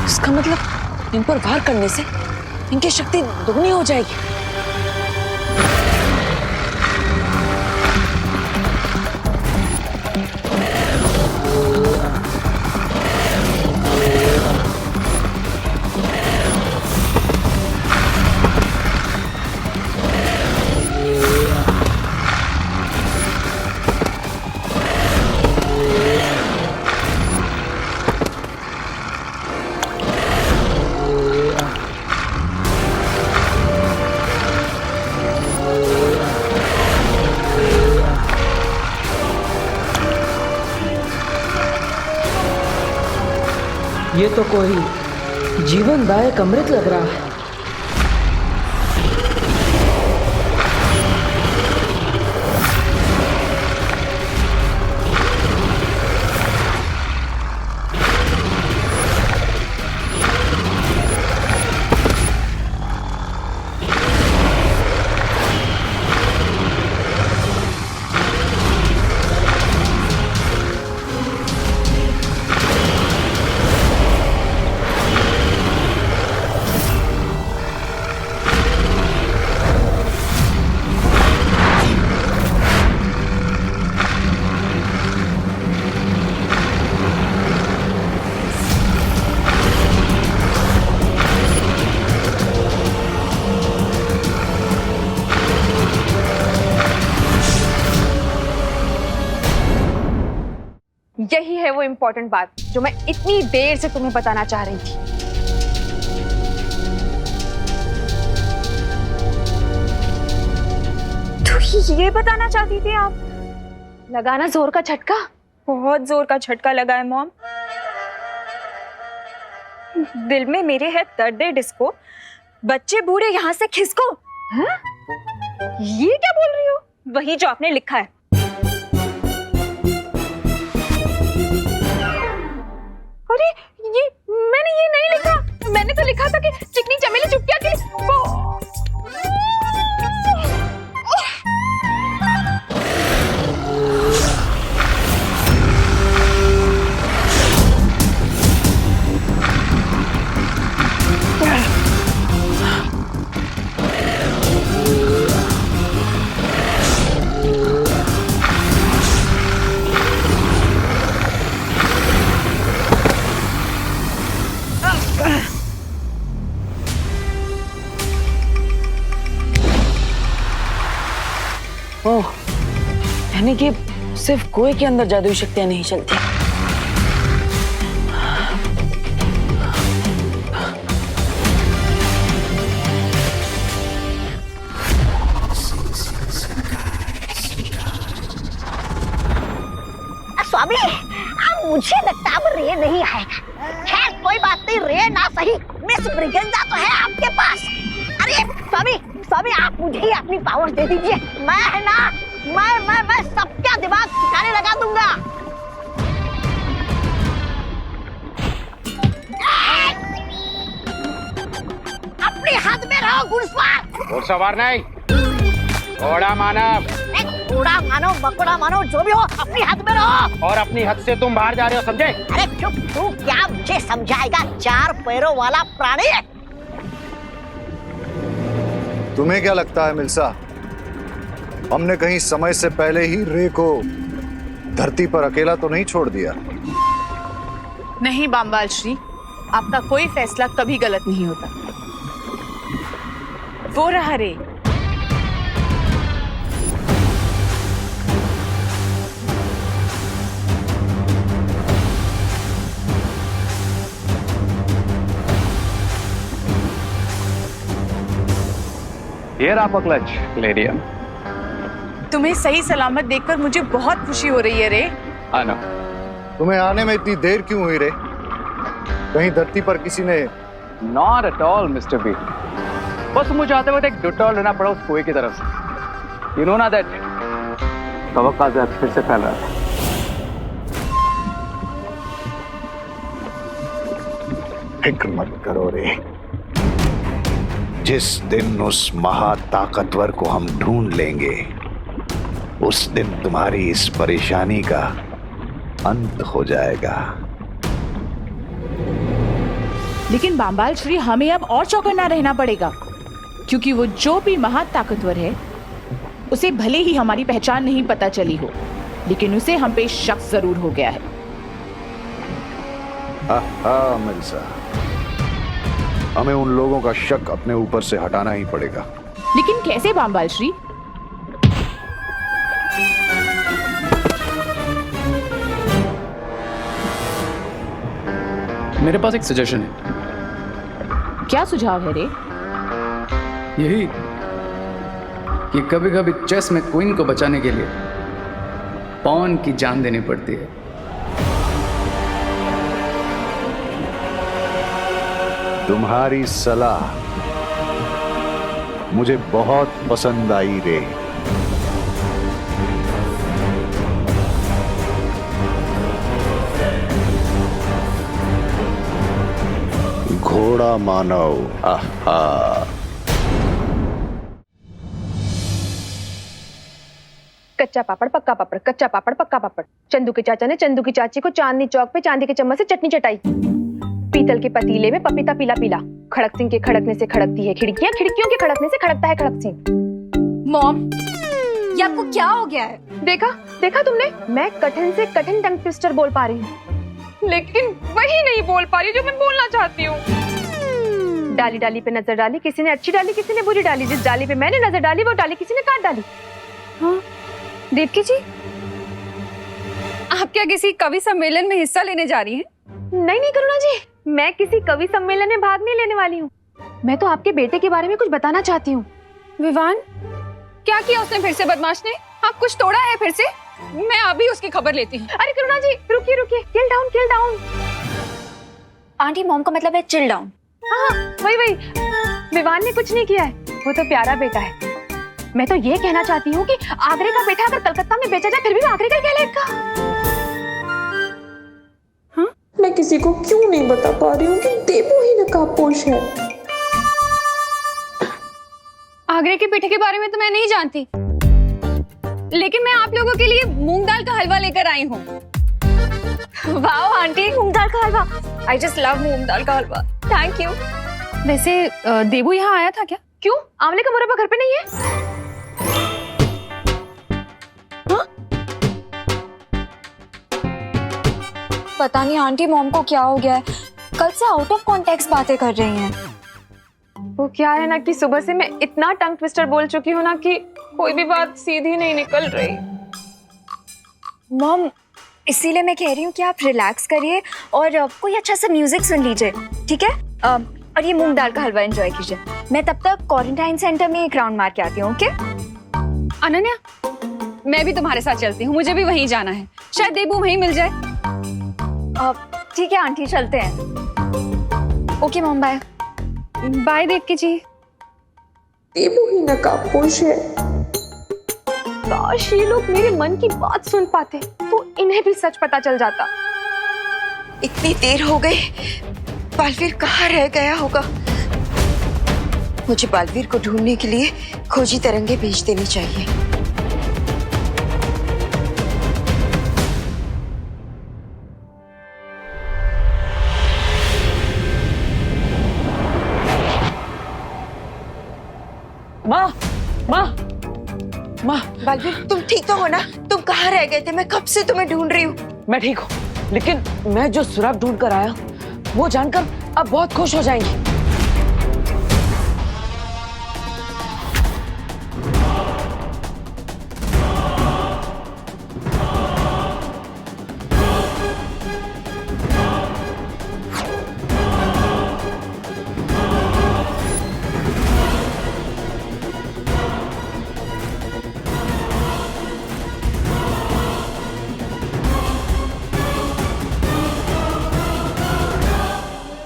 इसका मतलब इन पर वार करने से इनकी शक्ति दुगनी हो जाएगी। ये तो कोई जीवनदायक अमृत लग रहा है। यही है वो इम्पोर्टेंट बात जो मैं इतनी देर से तुम्हें बताना चाह रही थी। तो ये बताना चाहती थी आप? लगाना जोर का झटका? बहुत जोर का झटका लगा है मॉम। दिल में मेरे है दर्द डिस्को, बच्चे बूढ़े यहाँ से खिसको। हाँ? ये क्या बोल रही हो? वही जो आपने लिखा है। अरे ये मैंने ये नहीं लिखा। मैंने तो लिखा था कि चिकनी चमेली चुपकिया के लिए ओह, यानी कि सिर्फ कुएं के अंदर जादुई शक्तियां नहीं चलती। स्वामी, अब मुझे लगता अब रे नहीं आएगा। खैर कोई बात नहीं, रे ना सही, मिस ब्रिगेंजा तो है आपके पास। अरे स्वामी, स्वामी आप मुझे ही अपनी पावर्स दे दीजिए। मैं है ना, मैं सबका दिमाग ठिकाने लगा दूंगा। अपनी हद में रहो घुड़सवार। घुड़सवार नहीं, घोड़ा मानव। घोड़ा मानो बकोड़ा मानो जो भी हो, अपनी हद में रहो। और अपनी हद से तुम बाहर जा रहे हो, समझे? अरे चुप, तू क्या मुझे समझाएगा, चार पैरों वाला प्राणी। तुम्हें क्या लगता है मिल्सा, हमने कहीं समय से पहले ही रे को धरती पर अकेला तो नहीं छोड़ दिया? नहीं बामवाल श्री, आपका कोई फैसला कभी गलत नहीं होता। वो रहा रे। Here आप क्लच लेडियम। तुम्हें सही सलामत देखकर मुझे बहुत खुशी हो रही है रे। आना। तुम्हें आने में इतनी देर क्यों हुई रे? कहीं धरती पर किसी ने? Not at all, Mr. B. बस मुझे आते वक्त एक डिटॉल लेना पड़ा उस कुएं की तरफ से। You know ना that तवक्का फिर से फैल रहा था। फिक्र मत करो रे, जिस दिन उस महाताकतवर को हम ढूंढ लेंगे उस दिन तुम्हारी इस परेशानी का अंत हो जाएगा। लेकिन बामवाल श्री, हमें अब और चौकन्ना रहना पड़ेगा, क्योंकि वो जो भी महाताकतवर है उसे भले ही हमारी पहचान नहीं पता चली हो, लेकिन उसे हम पे शक जरूर हो गया है। मिर्जा, हमें उन लोगों का शक अपने ऊपर से हटाना ही पड़ेगा। लेकिन कैसे बामवाल श्री? मेरे पास एक सजेशन है। क्या सुझाव है रे? यही कि कभी कभी चेस में क्वीन को बचाने के लिए पॉन की जान देनी पड़ती है। तुम्हारी सलाह मुझे बहुत पसंद आई रे। घोड़ा मानव। कच्चा पापड़ पक्का पापड़, कच्चा पापड़ पक्का पापड़। चंदू के चाचा ने चंदू की चाची को चांदनी चौक पे चांदी के चम्मच से चटनी चटाई। पीतल के पतीले में पपीता पीला पीला। खड़क सिंह के खड़कने से खड़कती है खिड़कियां, खिड़कियों के खड़कने से खड़कता है खड़क सिंह। मॉम, ये आपको क्या हो गया है? देखा देखा तुमने, मैं कठिन से कठिन टंग ट्विस्टर बोल पा रही हूँ, लेकिन वही नहीं बोल पा रही जो मैं बोलना चाहती हूँ। डाली डाली पे नजर डाली, किसी ने अच्छी डाली किसी ने बुरी डाली। जिस डाली पे मैंने नजर डाली वो डाली किसी ने काट डाली। हाँ देवकी जी, आप क्या किसी कवि सम्मेलन में हिस्सा लेने जा रही हैं? नहीं नहीं करुणा जी, मैं किसी कवि सम्मेलन में भाग नहीं लेने वाली हूँ। मैं तो आपके बेटे के बारे में कुछ बताना चाहती हूँ। विवान, क्या किया उसने फिर से बदमाश ने? हाँ, कुछ तोड़ा है फिर से? मैं अभी उसकी खबर लेती हूँ। अरे करुणा जी रुकिए रुकिए, किल डाउन किल डाउन। आंटी मॉम का मतलब है चिल डाउन। हाँ वही वही, विवान ने कुछ नहीं किया है, वो तो प्यारा बेटा है। मैं तो ये कहना चाहती हूँ कि आगरे का बेटा अगर कलकत्ता में बेचा जाए फिर भी वो आगरे का कहलाएगा। हाँ? मैं किसी को क्यों नहीं बता पा रही हूँ कि देबू ही नकाबपोश है। आगरे के पेठे के बारे में तो मैं नहीं जानती, लेकिन मैं आप लोगों के लिए मूंग दाल का हलवा लेकर आई हूँ। वाओ आंटी, मूंग दाल का हलवा। आई जस्ट लव मूंग दाल का हलवा। Thank you. वैसे देबू यहाँ आया था क्या? क्यों, आंवले का मुरब्बा घर पे नहीं है? पता नहीं आंटी मॉम को क्या हो गया है, कल से आउट ऑफ कॉन्टेक्स्ट बातें कर रही हैं। वो क्या है ना कि सुबह से मैं इतना टंग ट्विस्टर बोल चुकी हूँ ना कि कोई भी बात सीधी नहीं निकल रही। मॉम, इसीलिए मैं कह रही हूँ कि आप रिलैक्स करिए और कोई अच्छा सा म्यूजिक सुन लीजिए, ठीक है? और ये मूंग दाल का हलवा एंजॉय कीजिए। मैं तब तक क्वारंटाइन सेंटर में एक राउंड मार के आती हूँ, ओके? अनन्या, मैं भी तुम्हारे साथ चलती हूँ, मुझे भी वहीं जाना है, शायद देबू वहीं मिल जाए। ठीक है आंटी, चलते हैं। Okay mom, bye. Bye Devaki ji. Debu ही नकाबपोश है। काश ये लोग मेरे मन की बात सुन पाते तो इन्हें भी सच पता चल जाता। इतनी देर हो गई, बालवीर कहाँ रह गया होगा? मुझे बालवीर को ढूंढने के लिए खोजी तरंगे भेज देनी चाहिए। माँ, माँ, माँ। बालवीर, तुम ठीक तो हो ना? तुम कहाँ रह गए थे? मैं कब से तुम्हें ढूंढ रही हूँ। मैं ठीक हूँ, लेकिन मैं जो सुराग ढूंढ कर आया वो जानकर अब बहुत खुश हो जाएंगी।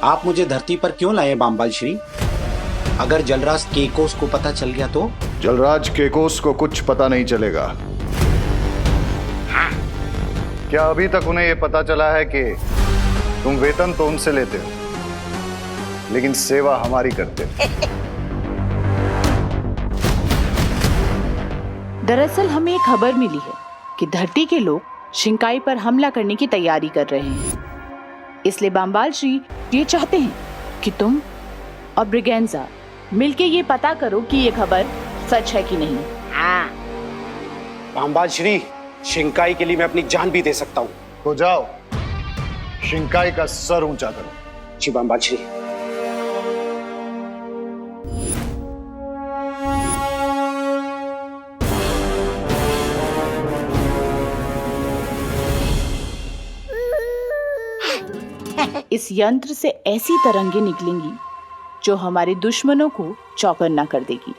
आप मुझे धरती पर क्यों लाए बामबाल श्री? अगर जलराज केकोस को पता चल गया तो? जलराज केकोस को कुछ पता नहीं चलेगा। क्या अभी तक उन्हें यह पता चला है कि तुम वेतन तो उनसे लेते हो, लेकिन सेवा हमारी करते हो? दरअसल हमें एक खबर मिली है कि धरती के लोग शिंकाई पर हमला करने की तैयारी कर रहे हैं। इसलिए बामबाल श्री ये चाहते हैं कि तुम और ब्रिगेंजा मिलके ये पता करो कि ये खबर सच है कि नहीं। हाँ। बामबाल श्री, शिंकाई के लिए मैं अपनी जान भी दे सकता हूँ। तो जाओ, शिंकाई का सर ऊंचा करो। जी बामबाल श्री। इस यंत्र से ऐसी तरंगे निकलेंगी जो हमारे दुश्मनों को चौकन्ना कर देगी।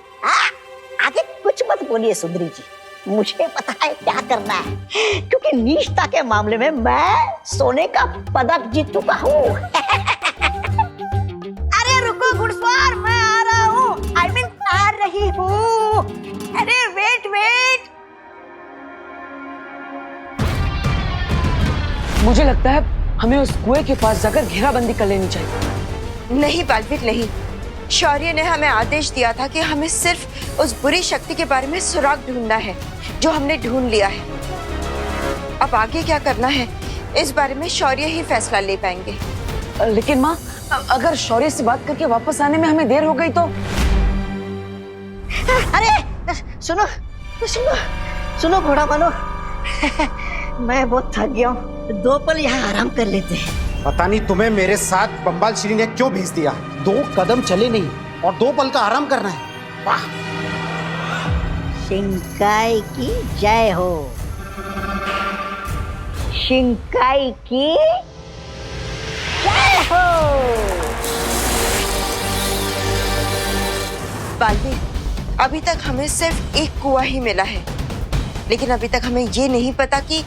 आगे कुछ मत बोलिए सुंदरी जी, मुझे पता है क्या करना है, क्योंकि नीचता के मामले में मैं सोने का पदक जीत चुका हूँ। अरे रुको घुड़सवार, मैं आ रहा हूँ। आई मीन आ रही हूँ। अरे वेट वेट। मुझे लगता है हमें उस कुएं के पास जाकर घेराबंदी कर लेनी चाहिए। नहीं बालवीर, नहीं। शौर्य ने हमें आदेश दिया था कि हमें सिर्फ उस बुरी शक्ति के बारे में सुराग ढूंढना है, जो हमने ढूंढ लिया है। अब आगे क्या करना है इस बारे में शौर्य ही फैसला ले पाएंगे। लेकिन माँ, अगर शौर्य से बात करके वापस आने में हमें देर हो गई तो? अरे सुनो सुनो सुनो घोड़ा मानो, मैं बहुत थक गया हूँ, 2 पल यहाँ आराम कर लेते हैं। पता नहीं तुम्हें मेरे साथ बम्बाल श्री ने क्यों भेज दिया। 2 कदम चले नहीं और 2 पल का आराम करना है। वाह। शिंकाई की जय हो। शिंकाई की जय हो। बालवीर, अभी तक हमें सिर्फ एक कुआं ही मिला है, लेकिन अभी तक हमें ये नहीं पता कि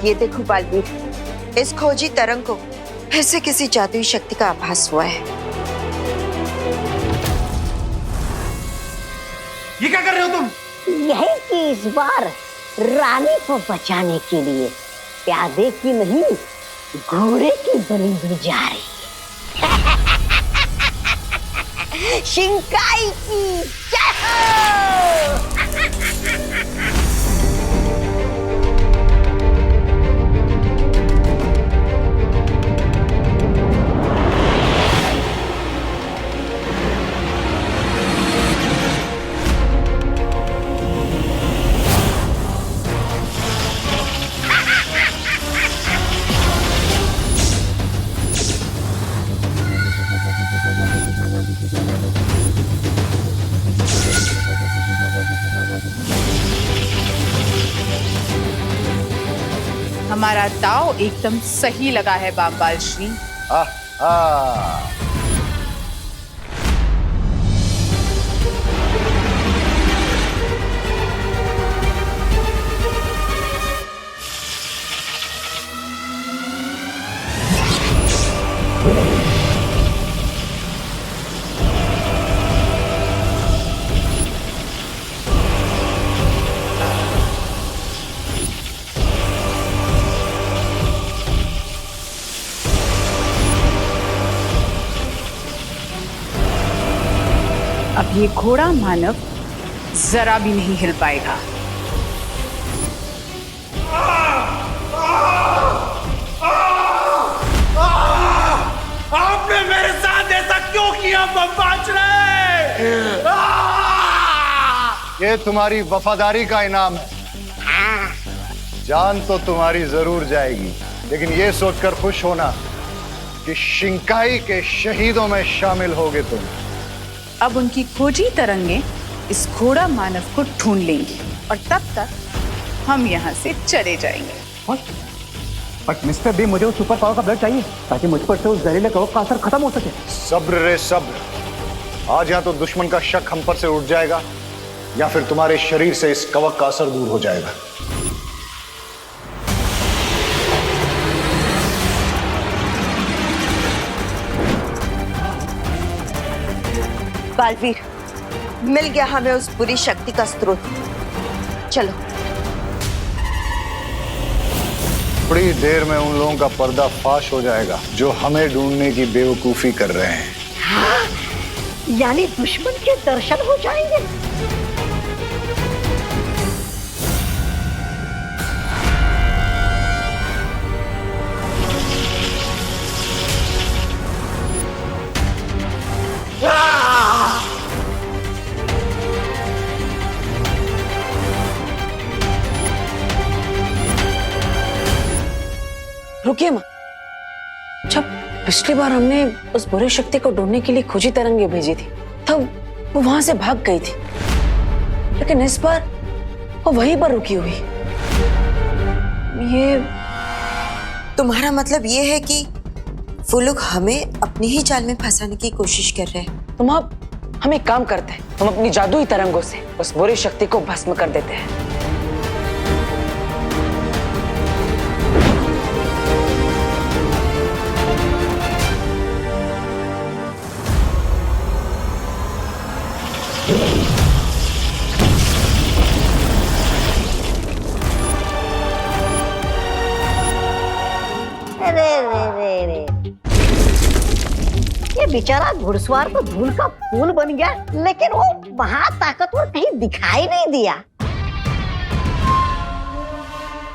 ये देखो बालवीर, इस खोजी तरंग को फिर से किसी जादुई शक्ति का आभास हुआ है। ये क्या कर रहे हो तुम? यही कि इस बार रानी को बचाने के लिए प्यादे की नहीं घोड़े की बलि दी जा रही है। शिंकाई की जय हो। हमारा दाव एकदम सही लगा है बामबाल श्री। अब ये घोड़ा मानव जरा भी नहीं हिल पाएगा। आपने मेरे साथ ऐसा क्यों किया बमबाचरे? ये तुम्हारी वफादारी का इनाम है। जान तो तुम्हारी जरूर जाएगी, लेकिन ये सोचकर खुश होना कि शिंकाई के शहीदों में शामिल होगे तुम। अब उनकी खोजी तरंगे इस घोड़ा मानव को ढूंढ लेंगी और तब तक हम यहाँ से चले जाएंगे। बट मिस्टर बी, मुझे उस सुपर पावर का ब्लड चाहिए ताकि मुझ पर से उस जहरीले कवक का असर खत्म हो सके। सब्र रे सब्र। आज या तो दुश्मन का शक हम पर से उठ जाएगा या फिर तुम्हारे शरीर से इस कवक का असर दूर हो जाएगा। बालवीर, मिल गया हमें उस बुरी शक्ति का स्रोत। चलो। थोड़ी देर में उन लोगों का पर्दा फाश हो जाएगा जो हमें ढूंढने की बेवकूफी कर रहे हैं। हाँ, यानी दुश्मन के दर्शन हो जाएंगे। रुकिए माँ, जब पिछली बार हमने उस बुरी शक्ति को ढूंढने के लिए खोजी तरंगे भेजी थी तब वो वहां से भाग गई थी, लेकिन इस बार वो वहीं पर रुकी हुई। ये तुम्हारा मतलब ये है कि वो लोग हमें अपनी ही जाल में फंसाने की कोशिश कर रहे हैं। तुम अब हम एक काम करते हैं, हम अपनी जादुई तरंगों से उस बुरी शक्ति को भस्म कर देते हैं। ये बेचारा घुड़सवार तो धूल का फूल बन गया, लेकिन वो महाताकतवर कहीं दिखाई नहीं दिया।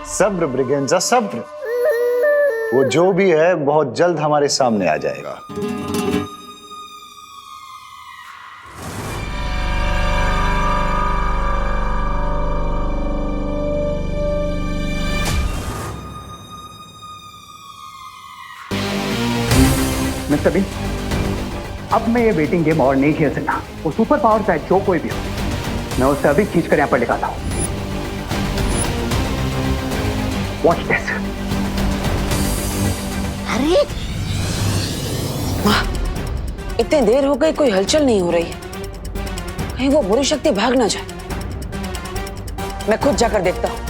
सब्र ब्रिगेंजा, सब्र। वो जो भी है बहुत जल्द हमारे सामने आ जाएगा। मिस्टर बीन, अब मैं ये वेटिंग गेम और नहीं खेल सकता। वो सुपर पावर चाहे जो कोई भी हो, मैं उसे अभी खींच कर यहाँ पर दिखाता हूँ। Watch this. अरे वाह, इतनी देर हो गई, कोई हलचल नहीं हो रही है। कहीं वो बुरी शक्ति भाग ना जाए। मैं खुद जाकर देखता हूँ।